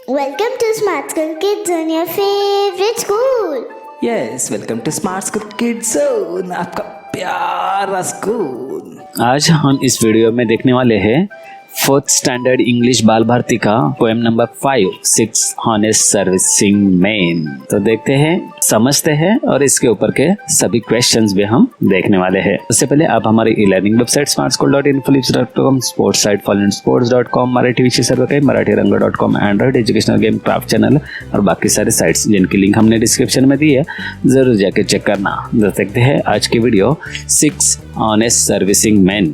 Welcome to Smart School Kids on your favorite school. Yes, welcome to smart school kids zone, आपका प्यारा school. आज हम इस video में देखने वाले हैं 4th स्टैंडर्ड इंग्लिश बाल भारती का poem number 5 6 honest servicing man. तो देखते हैं, समझते हैं और इसके ऊपर के सभी क्वेश्चंस भी हम देखने वाले हैं। उससे पहले आप हमारी e learning website smartschool.in, philips.com, sports site fallensports.com, Marathi विषय सर्व काही, मराठी रंग.com, android educational game craft channel और बाकी सारे साइट्स जिनकी लिंक हमने डिस्क्रिप्शन में दी है, जरूर जाके चेक करना। देखते हैं आज की वीडियो 6 ऑनेस्ट सर्विसिंग मैन।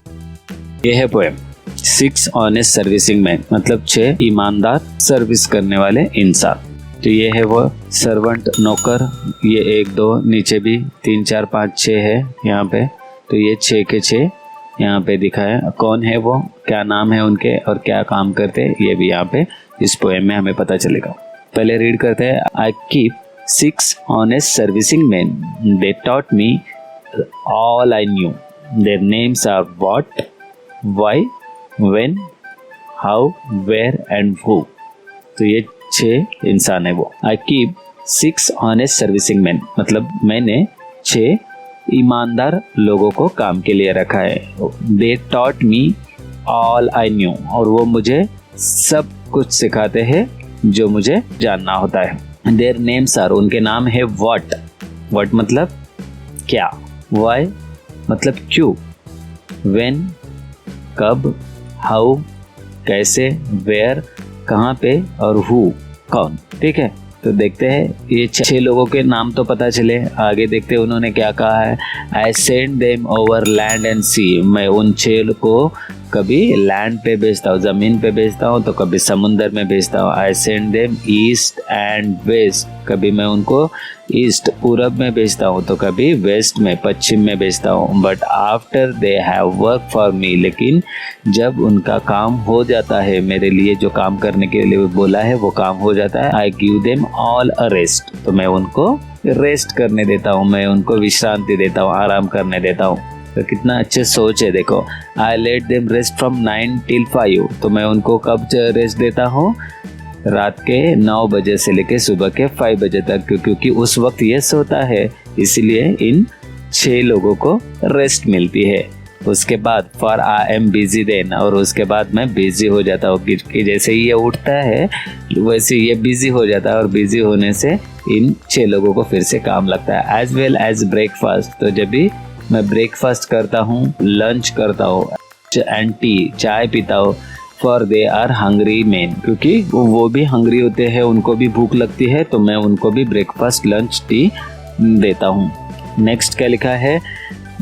ये है पोएम 6 ऑनेस्ट सर्विसिंग मैन, मतलब 6 ईमानदार सर्विस करने वाले इंसान। तो ये है वो सर्वेंट, नौकर। ये 1 2 नीचे भी 3 4 5 6 है यहाँ पे। तो ये 6 के 6 यहाँ पे दिखा है। कौन है वो, क्या नाम है उनके और क्या काम करते हैं, ये भी यहाँ पे इस पोएम में हमें पता चलेगा। पहले रीड करते हैं। I keep 6 honest serving men, they taught me all I knew, their names are what, why, when, how, where and who। तो ये 6 इंसान है वो। I keep 6 honest servicing men, मतलब मैंने 6 ईमानदार लोगों को काम के लिए रखा है। They taught me all I knew, और वो मुझे सब कुछ सिखाते हैं जो मुझे जानना होता है। Their names are, उनके नाम है what, what मतलब क्या, why मतलब क्यों, when कब, हाउ कैसे, वेयर कहाँ पे और हु कौन। ठीक है, तो देखते हैं। ये 6 लोगों के नाम तो पता चले, आगे देखते हैं उन्होंने क्या कहा है। I send them over land and sea, मैं उन 6 को कभी लैंड पे भेजता हूँ, ज़मीन पे भेजता हूँ, तो कभी समुंदर में भेजता हूँ। I send them east and west, कभी मैं उनको ईस्ट पूरब में भेजता हूँ तो कभी वेस्ट में पश्चिम में भेजता हूँ। But after they have work for me, लेकिन जब उनका काम हो जाता है, मेरे लिए जो काम करने के लिए बोला है वो काम हो जाता है, I give them all a rest, तो मैं उनको रेस्ट करने देता हूँ, मैं उनको विश्रांति देता हूँ, आराम करने देता हूँ। तो कितना अच्छे सोच है, देखो। I let them rest from 9 till 5, तो मैं उनको कब रेस्ट देता हूँ, रात के 9 बजे से लेके सुबह के 5 बजे तक, क्योंकि उस वक्त ये सोता है, इसलिए इन 6 लोगों को रेस्ट मिलती है। उसके बाद for I am busy then, और उसके बाद मैं बिजी हो जाता हूँ, कि जैसे ही ये उठता है वैसे ये बिजी हो जाता है, और बिजी होने से इन 6 लोगों को फिर से काम लगता है। एज वेल एज ब्रेकफास्ट, तो जब भी मैं ब्रेकफास्ट करता हूँ, लंच करता हूँ एंड टी, चाय पीता हूँ, for they are hungry men, क्योंकि वो भी हंग्री होते हैं, उनको भी भूख लगती है, तो मैं उनको भी ब्रेकफास्ट लंच टी देता हूँ। नेक्स्ट क्या लिखा है,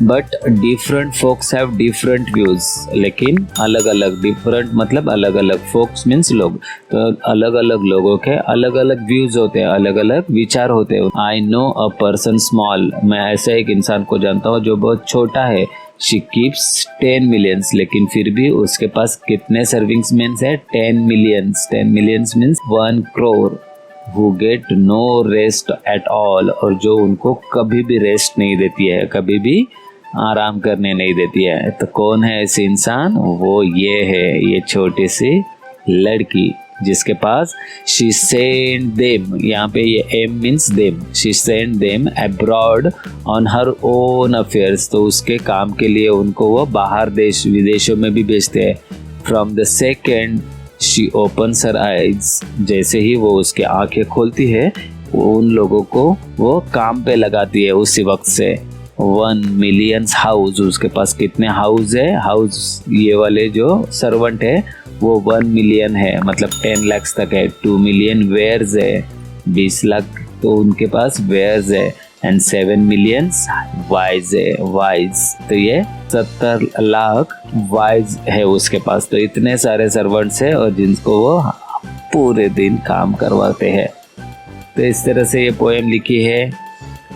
but different folks have different views, लेकिन अलग अलग, डिफरेंट मतलब अलग अलग, फोक्स मीन्स लोग, तो अलग अलग लोगों के अलग अलग व्यूज होते हैं, अलग अलग विचार होते हैं। I know a person small, मैं ऐसे एक इंसान को जानता हूँ जो बहुत छोटा है। शी कीप्स 10 millions, लेकिन फिर भी उसके पास कितने सर्विंग्स मेन्स है, 10 millions। 10 millions means 1 crore, who get no rest at all, और जो उनको कभी भी रेस्ट नहीं देती है, कभी भी आराम करने नहीं देती है। तो कौन है ऐसे इंसान, वो ये है, ये छोटी सी लड़की जिसके पास she sent them, यहाँ पे ये M means them, she sent them abroad on her own affairs, तो उसके काम के लिए उनको वो बाहर देश विदेशों में भी भेजते हैं। From the second she opens her eyes, जैसे ही वो उसके आंखें खोलती है, वो उन लोगों को वो काम पे लगाती है उसी वक्त से। 1 million हाउस, उसके पास कितने हाउस है, हाउस ये वाले जो सर्वेंट है वो 1 million है, मतलब 10 lakhs तक है। 2 million वेयर्स है, 20 लाख तो उनके पास वेयर्स है, एंड 7 million वाइज है, वाइज तो ये 70 लाख वाइज है उसके पास। तो इतने सारे सर्वेंट्स है और जिनको वो पूरे दिन काम करवाते हैं। तो इस तरह से ये पोएम लिखी है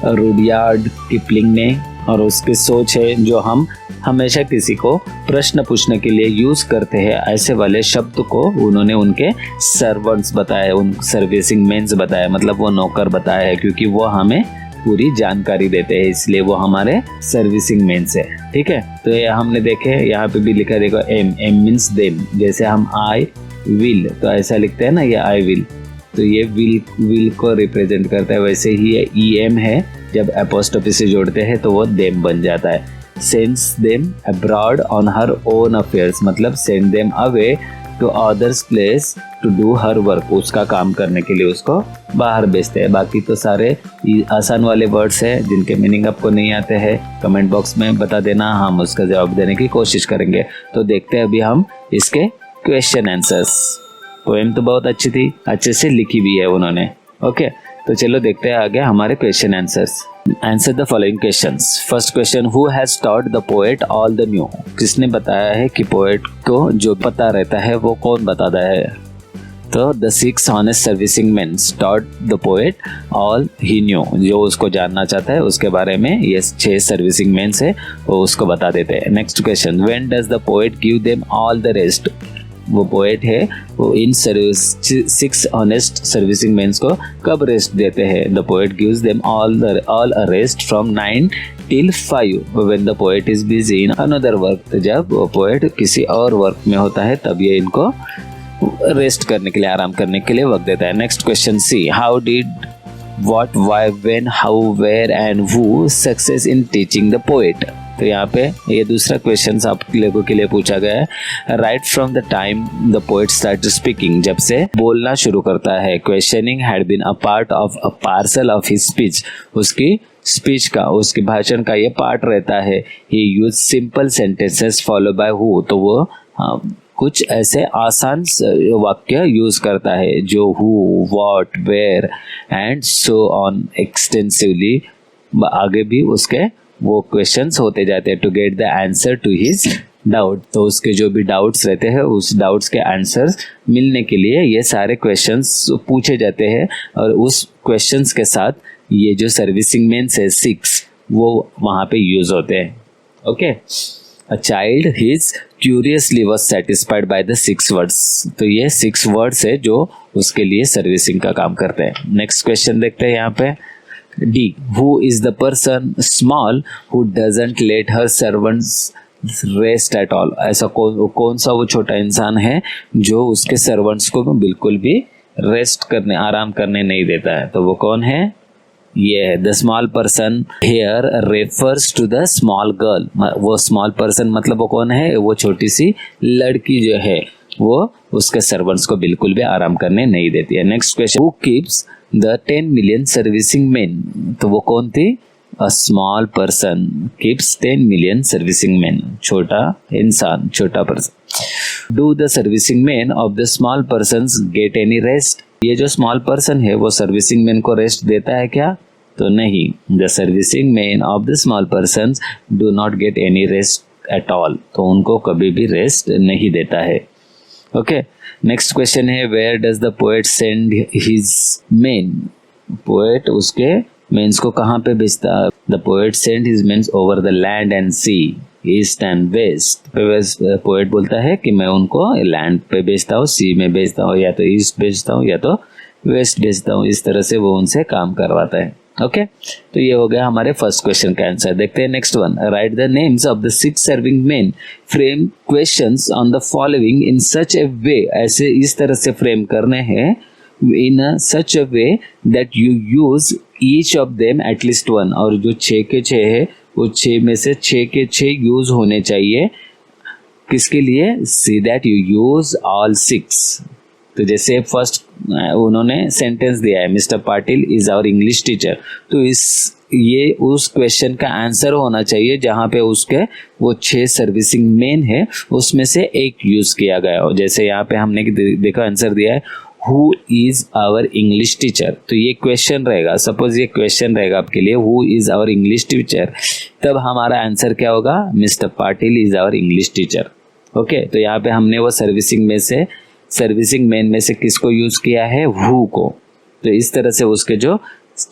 रुडयार्ड किपलिंग ने, और उसकी सोच है जो हम हमेशा किसी को प्रश्न पूछने के लिए यूज करते हैं, ऐसे वाले शब्द को उन्होंने उनके सर्वेंट्स बताए, उन सर्विसिंग मेन्स बताया, मतलब वो नौकर बताया है, क्योंकि वो हमें पूरी जानकारी देते हैं, इसलिए वो हमारे सर्विसिंग मेन्स है। ठीक है, तो ये हमने देखे, यहाँ पे भी लिखा है, देखो एम, एम मीन्स देम, जैसे हम आई विल तो ऐसा लिखते हैं ना, ये आई विल, तो ये विल को रिप्रेजेंट करता है। वैसे ही ये EM है, जब एपोस्ट्रोफी से जोड़ते हैं तो वो देम बन जाता है। Sends them abroad on her own affairs, मतलब send them away to others place to do her work, उसका काम करने के लिए उसको बाहर भेजते हैं। बाकी तो सारे आसान वाले वर्ड्स हैं जिनके मीनिंग आपको नहीं आते हैं, कमेंट बॉक्स में बता देना, हम उसका जवाब देने की कोशिश करेंगे। तो देखते हैं अभी हम इसके क्वेश्चन आंसर्स। पोएम तो बहुत अच्छी थी, अच्छे से लिखी भी है उन्होंने। ओके, तो चलो देखते हैं आगे हमारे question answers. Answer the following questions. First question, who has taught the poet all the new, किसने बताया है कि पोएट को जो पता रहता है वो कौन बताता है? तो the 6 honest servicing men taught the poet all he new, जो उसको जानना चाहता है उसके बारे में ये 6 सर्विसिंग मेन से वो उसको बता देते हैं। Next question, when does the poet give them all the rest, वो पोएट है वो इन 6 ऑनेस्ट सर्विसिंग मेंस को कब रेस्ट देते हैं? The poet gives them all a rest from 9 till 5 when the poet is busy in another work, तो जब वो पोएट किसी और वर्क में होता है तब ये इनको रेस्ट करने के लिए, आराम करने के लिए वक्त देता है। Next question C, how did what why when how where and who success in teaching the poet, तो यहाँ पे ये दूसरा क्वेश्चन आप लोगों के लिए पूछा गया है। Right from the time the poet start speaking, जब से बोलना शुरू करता है। Questioning had been a part of a parcel of his speech, उसकी स्पीच का, उसके भाषण का ये पार्ट रहता है। He use simple sentences follow by who, तो वो कुछ ऐसे आसान वाक्य यूज करता है जो who, what, where and so on extensively, आगे भी उसके वो क्वेश्चंस होते जाते हैं। To get the answer to his doubt, तो उसके जो भी डाउट्स रहते हैं उस डाउट्स के आंसर्स मिलने के लिए ये सारे क्वेश्चंस पूछे जाते हैं, और उस क्वेश्चंस के साथ ये जो सर्विसिंग मेंस है 6 वो वहाँ पे यूज होते हैं। Okay, a child his curiously was satisfied by the 6 words, तो ये 6 वर्ड्स है जो उसके लिए सर्विसिंग का काम करते हैं। नेक्स्ट क्वेश्चन देखते हैं यहाँ पे। D, who is the person small who doesn't let her servants rest at all, ऐसा कौन सा वो छोटा इंसान है जो उसके सर्वेंट्स को बिल्कुल भी रेस्ट करने, आराम करने नहीं देता है? तो वो कौन है? ये है the small person here refers to the small girl, वो स्मॉल पर्सन मतलब वो कौन है? वो छोटी सी लड़की जो है वो उसके सर्वेंट्स को बिल्कुल भी आराम करने नहीं देती है। Next question, who keeps the 10 million servicing main, तो वो कौन थी? A small person keeps 10 million servicing main, छोटा इंसान, छोटा person. Do the serving men of the small persons gate any rest, ये जो स्मॉल पर्सन है वो सर्विसिंग मेन को रेस्ट देता है क्या? तो नहीं, the serving men of the small persons do not get any rest at all, तो उनको कभी भी रेस्ट नहीं देता है। ओके, नेक्स्ट क्वेश्चन है, where does the poet send his men, poet उसके मेन्स को कहाँ पे भेजता? The poet send his mens over the land and sea, east and west. Poet बोलता है कि मैं उनको लैंड पे भेजता हूँ, सी में भेजता हूँ, या तो ईस्ट भेजता हूँ या तो वेस्ट भेजता हूँ, इस तरह से वो उनसे काम करवाता है। ओके, तो ये हो गया हमारे फर्स्ट क्वेश्चन का आंसर। देखते हैं next one, write the names of the 6 serving men, frame questions on the following in such a way, ऐसे इस तरह से फ्रेम करने हैं, in such a way that you use each of them at least 1, और जो 6 के 6 है वो 6 में से 6 के 6 यूज होने चाहिए। किसके लिए? See that you use all 6। तो जैसे फर्स्ट उन्होंने सेंटेंस दिया है, mister Patil is our English teacher, तो ये उस क्वेश्चन का आंसर होना चाहिए जहाँ पे उसके वो 6 सर्विसिंग मेन है उसमें से एक यूज किया गया हो। जैसे यहाँ पे हमने देखा आंसर दिया है who is our English teacher, तो ये क्वेश्चन रहेगा। सपोज ये क्वेश्चन रहेगा आपके लिए, who is our English teacher, तब हमारा आंसर क्या होगा? Mister Patil is our English teacher. Okay, तो यहाँ पे हमने वो सर्विसिंग मेन में से किसको यूज किया है? Who co. तो इस तरह से उसके जो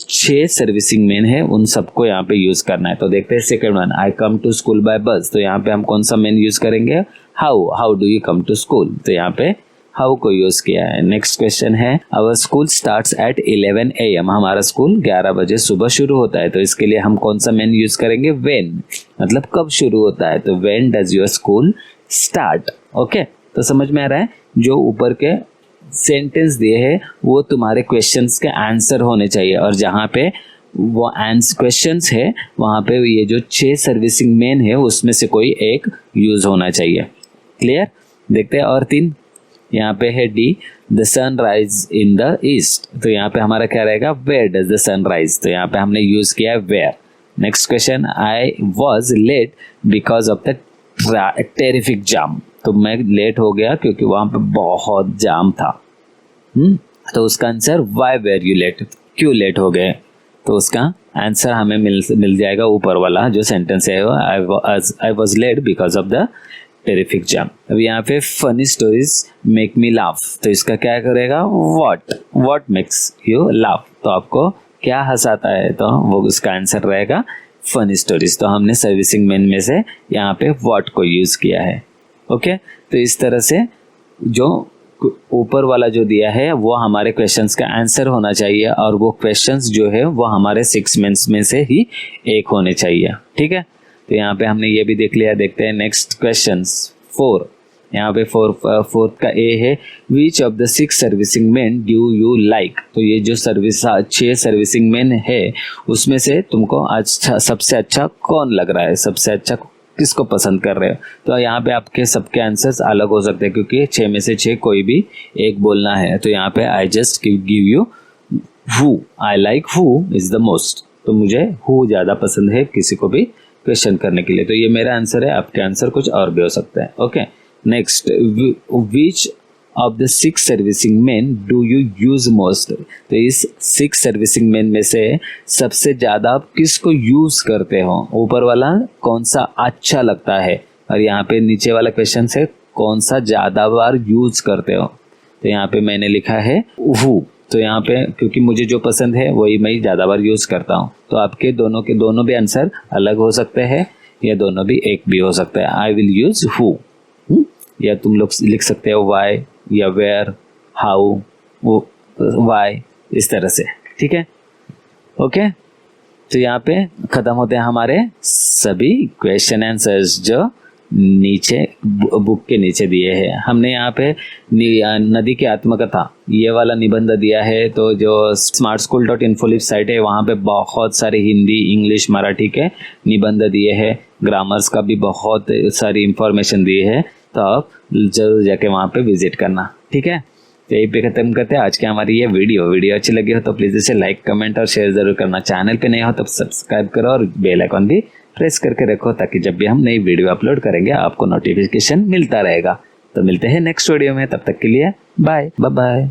6 सर्विसिंग मेन है उन सबको यहाँ पे यूज करना है। तो देखते हैं second one, I come to school by bus, तो यहाँ पे हम कौन सा मेन यूज करेंगे? How do you come to school, तो यहाँ पे हाउ को यूज किया है। नेक्स्ट क्वेश्चन है, our school starts at 11 AM, हमारा स्कूल 11 बजे सुबह शुरू होता है, तो इसके लिए हम कौन सा मेन यूज करेंगे? व्हेन, मतलब कब शुरू होता है, तो when does your school start. Okay, तो समझ में आ रहा है, जो ऊपर के सेंटेंस दिए हैं वो तुम्हारे क्वेश्चंस के आंसर होने चाहिए, और जहाँ पे वो क्वेश्चंस है वहाँ पे ये जो 6 सर्विसिंग मेन है उसमें से कोई एक यूज होना चाहिए। क्लियर? देखते हैं और 3। यहाँ पे है D, the sun rise in the east. तो यहाँ पे हमारा क्या रहेगा, where does the sun rise. तो यहाँ पे हमने यूज किया है where. Next question, I was late because of the terrific jam. तो मैं लेट हो गया क्योंकि वहाँ पे बहुत जाम था। तो उसका answer why were you late, क्यों लेट हो गए। तो उसका आंसर हमें मिल जाएगा ऊपर वाला जो सेंटेंस है, I was late because of the terrific jam. अब यहाँ पे funny stories make me laugh. तो इसका क्या करेगा, व्हाट मेक्स यू लाफ। तो आपको क्या हंसाता है, तो वो उसका आंसर रहेगा फनी स्टोरीज। तो हमने सर्विसिंग मेन में से यहाँ पे व्हाट को यूज किया है। ओके, तो इस तरह से जो ऊपर वाला जो दिया है वो हमारे क्वेश्चंस का आंसर होना चाहिए, और वो क्वेश्चंस जो है वो हमारे 6 मेंस में से ही एक होने चाहिए। ठीक है, तो यहाँ पे हमने ये भी देख लिया। देखते हैं नेक्स्ट क्वेश्चंस 4। यहाँ पे 4th का ए है, which of the 6 servicing man do you like. तो ये जो 6 सर्विसिंग मैन है उसमें से तुमको अच्छा सबसे अच्छा कौन लग रहा है, सबसे अच्छा किसको पसंद कर रहे हो। तो यहाँ पे आपके सबके आंसर्स अलग हो सकते हैं क्योंकि 6 में से 6 कोई भी एक बोलना है। तो यहाँ पे I just give you who, I like who is the most. तो मुझे हु ज़्यादा पसंद है किसी को भी क्वेश्चन करने के लिए। तो ये मेरा आंसर है, आपके आंसर कुछ और भी हो सकता है। Okay, next, which of the 6 servicing man do you use most. तो इस 6 सर्विसिंग मैन में से सबसे ज़्यादा आप किसको यूज करते हो। ऊपर वाला कौन सा अच्छा लगता है, और यहाँ पे नीचे वाला क्वेश्चन है कौन सा ज़्यादा बार यूज करते हो। तो यहाँ पे मैंने लिखा है हु। तो यहाँ पे क्योंकि मुझे जो पसंद है वही मैं ज़्यादा बार यूज करता हूँ। तो आपके दोनों भी आंसर अलग हो सकते हैं, या दोनों भी एक भी हो सकता है। आई विल यूज हु, या तुम लोग लिख सकते हो वाई या वेयर, हाउ, वाई, इस तरह से। ठीक है, ओके। तो यहाँ पे खत्म होते हैं हमारे सभी क्वेश्चन आंसर्स जो नीचे बुक के नीचे दिए हैं। हमने यहाँ पे नदी की आत्मकथा ये वाला निबंध दिया है। तो जो smartschool.info साइट है वहाँ पे बहुत सारे हिंदी, इंग्लिश, मराठी के निबंध दिए हैं। ग्रामर्स का भी बहुत सारी इंफॉर्मेशन दी है, तो आप जरूर जाके वहाँ पे विजिट करना। ठीक है, तो यही पे खत्म करते हैं आज की हमारी ये वीडियो अच्छी लगी हो तो प्लीज़ इसे लाइक, कमेंट और शेयर जरूर करना। चैनल पे नए हो तो सब्सक्राइब करो और बेल आइकन भी प्रेस करके रखो, ताकि जब भी हम नई वीडियो अपलोड करेंगे आपको नोटिफिकेशन मिलता रहेगा। तो मिलते हैं नेक्स्ट वीडियो में, तब तक के लिए बाय बाय।